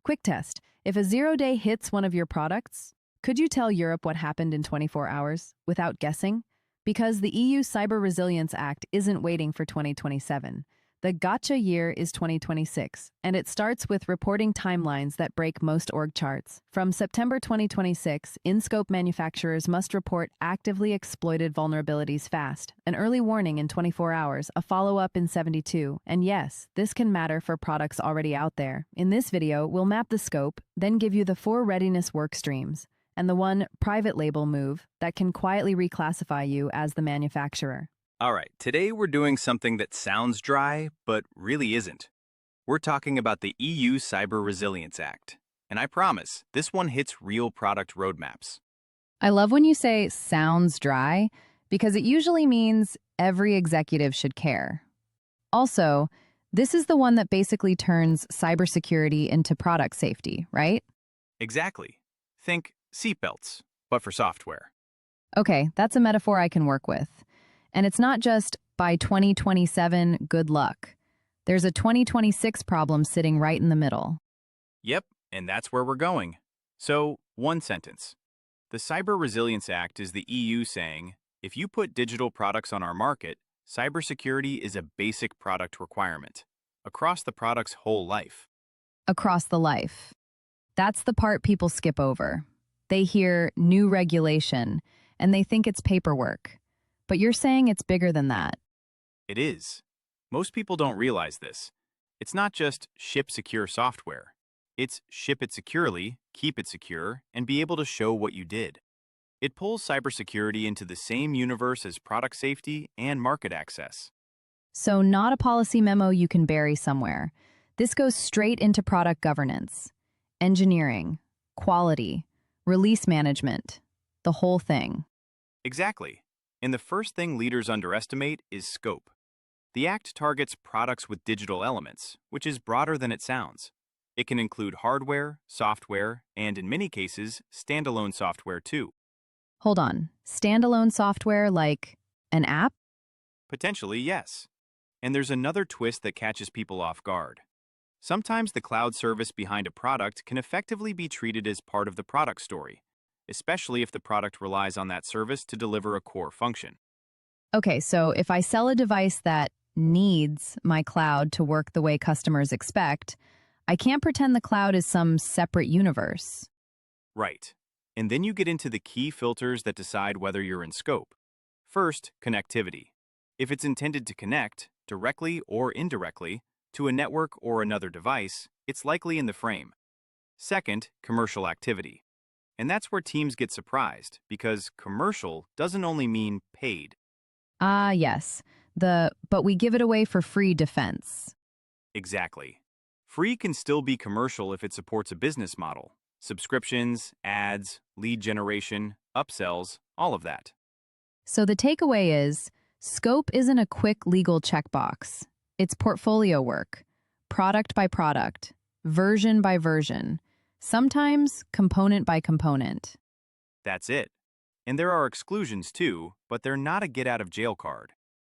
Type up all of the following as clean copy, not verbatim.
Quick test. If a zero-day hits one of your products, could you tell Europe what happened in 24 hours without guessing? Because the EU Cyber Resilience Act isn't waiting for 2027. The gotcha year is 2026, and it starts with reporting timelines that break most org charts. From September 2026, in-scope manufacturers must report actively exploited vulnerabilities fast, an early warning in 24 hours, a follow-up in 72, and yes, this can matter for products already out there. In this video, we'll map the scope, then give you the 4 readiness work streams, and the 1 private label move that can quietly reclassify you as the manufacturer. All right, today we're doing something that sounds dry, but really isn't. We're talking about the EU Cyber Resilience Act. And I promise, this one hits real product roadmaps. I love when you say sounds dry, because it usually means every executive should care. Also, this is the one that basically turns cybersecurity into product safety, right? Exactly. Think seatbelts, but for software. Okay, that's a metaphor I can work with. And it's not just, by 2027, good luck. There's a 2026 problem sitting right in the middle. Yep, and that's where we're going. So, one sentence. The Cyber Resilience Act is the EU saying, if you put digital products on our market, cybersecurity is a basic product requirement, across the product's whole life. Across the life. That's the part people skip over. They hear new regulation, and they think it's paperwork. But you're saying it's bigger than that. It is. Most people don't realize this. It's not just ship secure software. It's ship it securely, keep it secure, and be able to show what you did. It pulls cybersecurity into the same universe as product safety and market access. So not a policy memo you can bury somewhere. This goes straight into product governance, engineering, quality, release management, the whole thing. Exactly. And the first thing leaders underestimate is scope. The Act targets products with digital elements, which is broader than it sounds. It can include hardware, software, and in many cases, standalone software too. Hold on. Standalone software like an app? Potentially, yes. And there's another twist that catches people off guard. Sometimes the cloud service behind a product can effectively be treated as part of the product story, especially if the product relies on that service to deliver a core function. Okay, so if I sell a device that needs my cloud to work the way customers expect, I can't pretend the cloud is some separate universe. Right. And then you get into the key filters that decide whether you're in scope. First, connectivity. If it's intended to connect, directly or indirectly, to a network or another device, it's likely in the frame. Second, commercial activity. And that's where teams get surprised, because commercial doesn't only mean paid. Ah, yes. But we give it away for free defense. Exactly. Free can still be commercial if it supports a business model. Subscriptions, ads, lead generation, upsells, all of that. So the takeaway is, scope isn't a quick legal checkbox. It's portfolio work, product by product, version by version, sometimes component by component. That's it. And there are exclusions too, but they're not a get-out-of-jail card.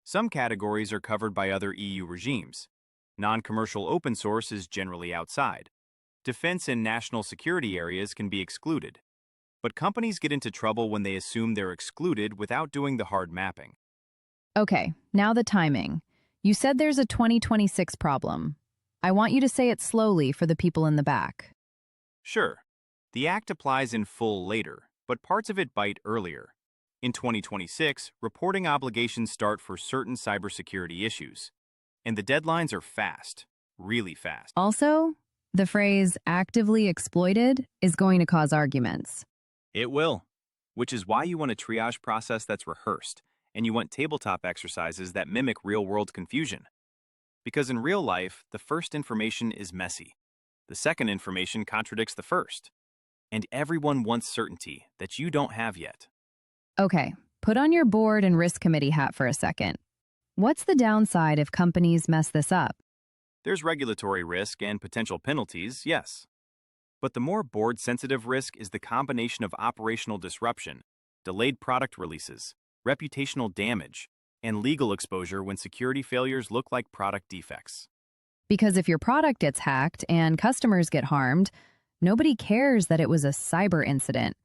Some categories are covered by other EU regimes. Non-commercial open source is generally outside. Defense and national security areas can be excluded. But companies get into trouble when they assume they're excluded without doing the hard mapping. Okay, now the timing. You said there's a 2026 problem. I want you to say it slowly for the people in the back. Sure, the Act applies in full later, but parts of it bite earlier. In 2026, reporting obligations start for certain cybersecurity issues. And the deadlines are fast, really fast. Also, the phrase actively exploited is going to cause arguments. It will, which is why you want a triage process that's rehearsed, and you want tabletop exercises that mimic real-world confusion. Because in real life, the first information is messy. The second information contradicts the first. And everyone wants certainty that you don't have yet. Okay, put on your board and risk committee hat for a second. What's the downside if companies mess this up? There's regulatory risk and potential penalties, yes. But the more board-sensitive risk is the combination of operational disruption, delayed product releases, reputational damage, and legal exposure when security failures look like product defects. Because if your product gets hacked and customers get harmed, nobody cares that it was a cyber incident.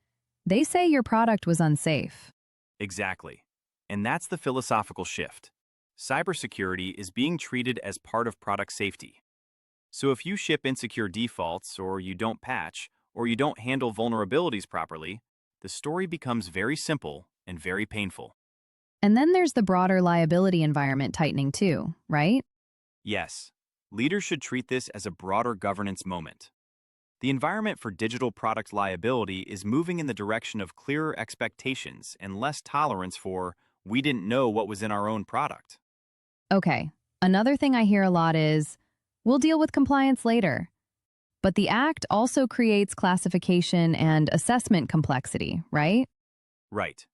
They say your product was unsafe. Exactly. And that's the philosophical shift. Cybersecurity is being treated as part of product safety. So if you ship insecure defaults, or you don't patch, or you don't handle vulnerabilities properly, the story becomes very simple and very painful. And then there's the broader liability environment tightening too, right? Yes, leaders should treat this as a broader governance moment. The environment for digital product liability is moving in the direction of clearer expectations and less tolerance for, "we didn't know what was in our own product." Okay, another thing I hear a lot is, we'll deal with compliance later. But the Act also creates classification and assessment complexity, right? Right.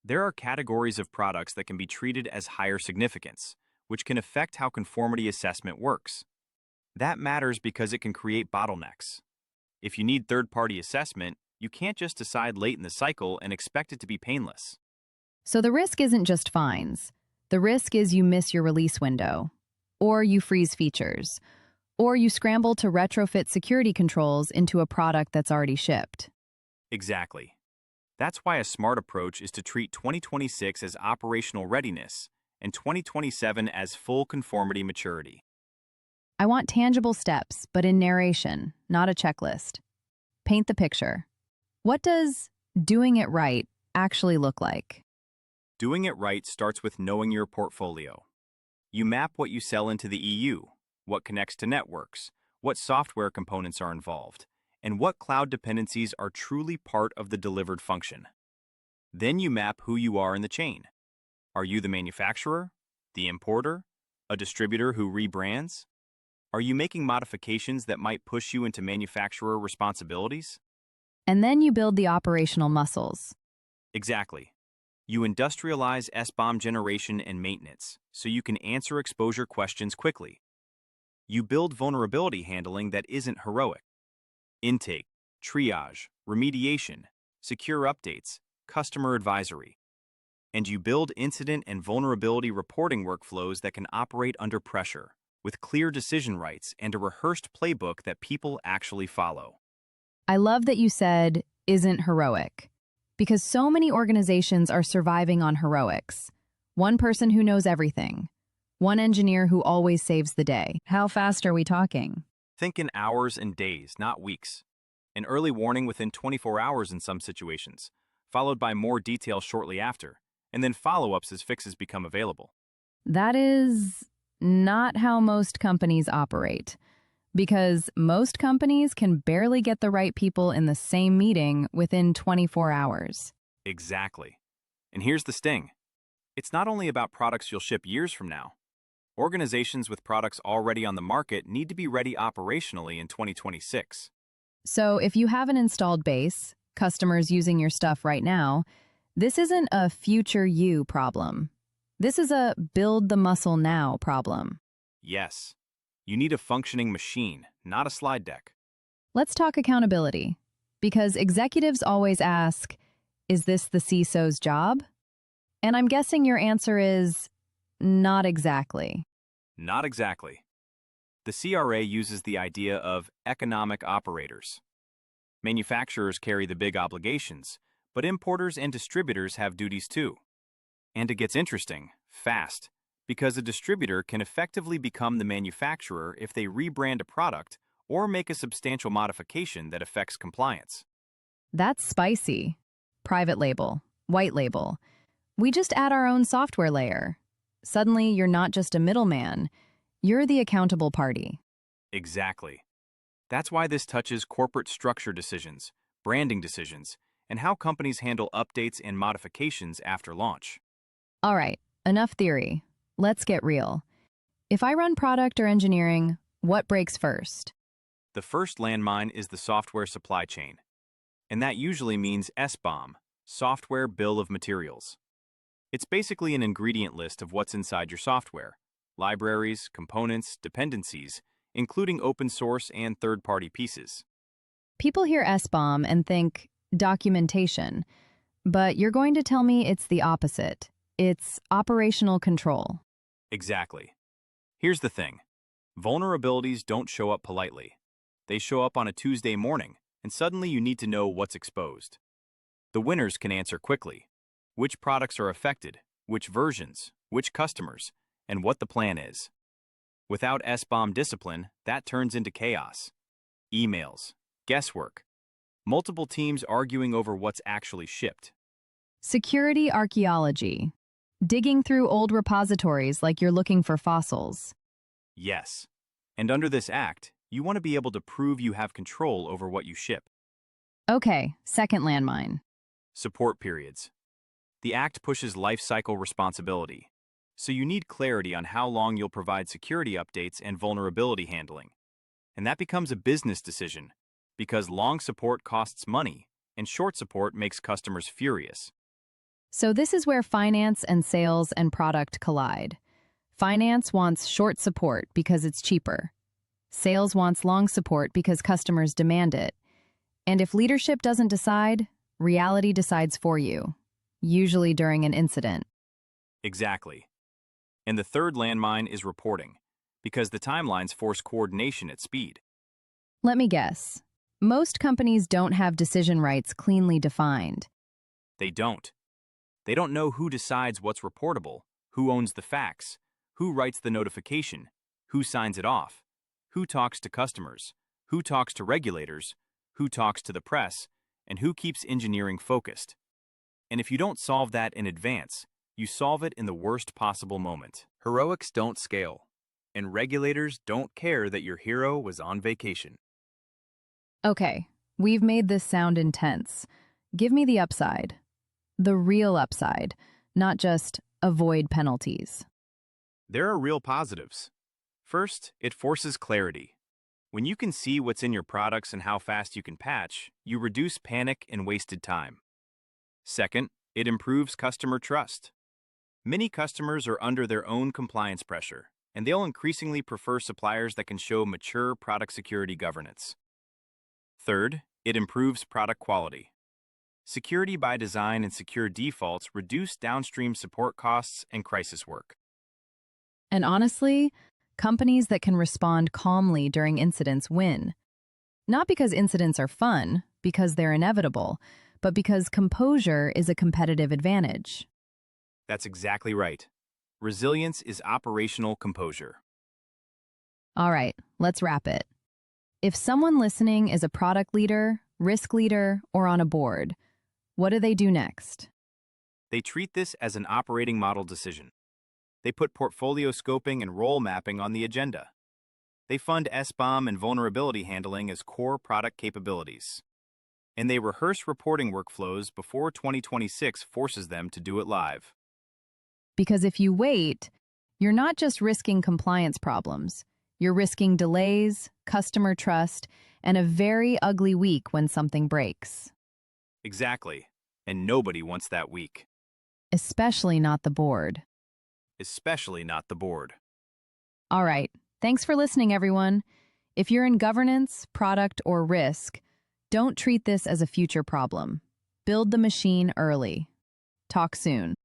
There are categories of products that can be treated as higher significance, which can affect how conformity assessment works. That matters because it can create bottlenecks. If you need third-party assessment, you can't just decide late in the cycle and expect it to be painless. So the risk isn't just fines. The risk is you miss your release window, or you freeze features, or you scramble to retrofit security controls into a product that's already shipped. Exactly. That's why a smart approach is to treat 2026 as operational readiness and 2027 as full conformity maturity. I want tangible steps, but in narration, not a checklist. Paint the picture. What does doing it right actually look like? Doing it right starts with knowing your portfolio. You map what you sell into the EU, what connects to networks, what software components are involved, and what cloud dependencies are truly part of the delivered function. Then you map who you are in the chain. Are you the manufacturer, the importer, a distributor who rebrands? Are you making modifications that might push you into manufacturer responsibilities? And then you build the operational muscles. Exactly. You industrialize SBOM generation and maintenance so you can answer exposure questions quickly. You build vulnerability handling that isn't heroic. Intake, triage, remediation, secure updates, customer advisory. And you build incident and vulnerability reporting workflows that can operate under pressure, with clear decision rights and a rehearsed playbook that people actually follow. I love that you said, isn't heroic, because so many organizations are surviving on heroics. One person who knows everything. One engineer who always saves the day. How fast are we talking? Think in hours and days, not weeks. An early warning within 24 hours in some situations, followed by more detail shortly after, and then follow-ups as fixes become available. That is not how most companies operate, because most companies can barely get the right people in the same meeting within 24 hours. Exactly. And here's the sting. It's not only about products you'll ship years from now. Organizations with products already on the market need to be ready operationally in 2026. So if you have an installed base, customers using your stuff right now, this isn't a future you problem. This is a build the muscle now problem. Yes. You need a functioning machine, not a slide deck. Let's talk accountability, because executives always ask, is this the CISO's job? And I'm guessing your answer is, not exactly. Not exactly. The CRA uses the idea of economic operators. Manufacturers carry the big obligations, but importers and distributors have duties too. And it gets interesting, fast, because a distributor can effectively become the manufacturer if they rebrand a product or make a substantial modification that affects compliance. That's spicy. Private label, white label. We just add our own software layer. Suddenly, you're not just a middleman, you're the accountable party. Exactly. That's why this touches corporate structure decisions, branding decisions, and how companies handle updates and modifications after launch. All right, enough theory. Let's get real. If I run product or engineering, what breaks first? The first landmine is the software supply chain, and that usually means SBOM, Software Bill of Materials. It's basically an ingredient list of what's inside your software: libraries, components, dependencies, including open source and third-party pieces. People hear SBOM and think documentation, but you're going to tell me it's the opposite. It's operational control. Exactly. Here's the thing. Vulnerabilities don't show up politely. They show up on a Tuesday morning, and suddenly you need to know what's exposed. The winners can answer quickly. Which products are affected, which versions, which customers, and what the plan is. Without SBOM discipline, that turns into chaos. Emails, guesswork, multiple teams arguing over what's actually shipped. Security archaeology. Digging through old repositories like you're looking for fossils. Yes. And under this act, you want to be able to prove you have control over what you ship. Okay, second landmine. Support periods. The act pushes life cycle responsibility, so you need clarity on how long you'll provide security updates and vulnerability handling. And that becomes a business decision, because long support costs money, and short support makes customers furious. So this is where finance and sales and product collide. Finance wants short support because it's cheaper. Sales wants long support because customers demand it. And if leadership doesn't decide, reality decides for you, usually during an incident. Exactly. And the third landmine is reporting, because the timelines force coordination at speed. Let me guess. Most companies don't have decision rights cleanly defined. They don't. They don't know who decides what's reportable, who owns the facts, who writes the notification, who signs it off, who talks to customers, who talks to regulators, who talks to the press, and who keeps engineering focused. And if you don't solve that in advance, you solve it in the worst possible moment. Heroics don't scale, and regulators don't care that your hero was on vacation. Okay, we've made this sound intense. Give me the upside. The real upside, not just avoid penalties. There are real positives. First, it forces clarity. When you can see what's in your products and how fast you can patch, you reduce panic and wasted time. Second, it improves customer trust. Many customers are under their own compliance pressure, and they'll increasingly prefer suppliers that can show mature product security governance. Third, it improves product quality. Security by design and secure defaults reduce downstream support costs and crisis work. And honestly, companies that can respond calmly during incidents win. Not because incidents are fun, because they're inevitable, but because composure is a competitive advantage. That's exactly right. Resilience is operational composure. All right, let's wrap it. If someone listening is a product leader, risk leader, or on a board, what do they do next? They treat this as an operating model decision. They put portfolio scoping and role mapping on the agenda. They fund SBOM and vulnerability handling as core product capabilities. And they rehearse reporting workflows before 2026 forces them to do it live. Because if you wait, you're not just risking compliance problems. You're risking delays, customer trust, and a very ugly week when something breaks. Exactly. And nobody wants that week. Especially not the board. Especially not the board. All right. Thanks for listening, everyone. If you're in governance, product, or risk, don't treat this as a future problem. Build the machine early. Talk soon.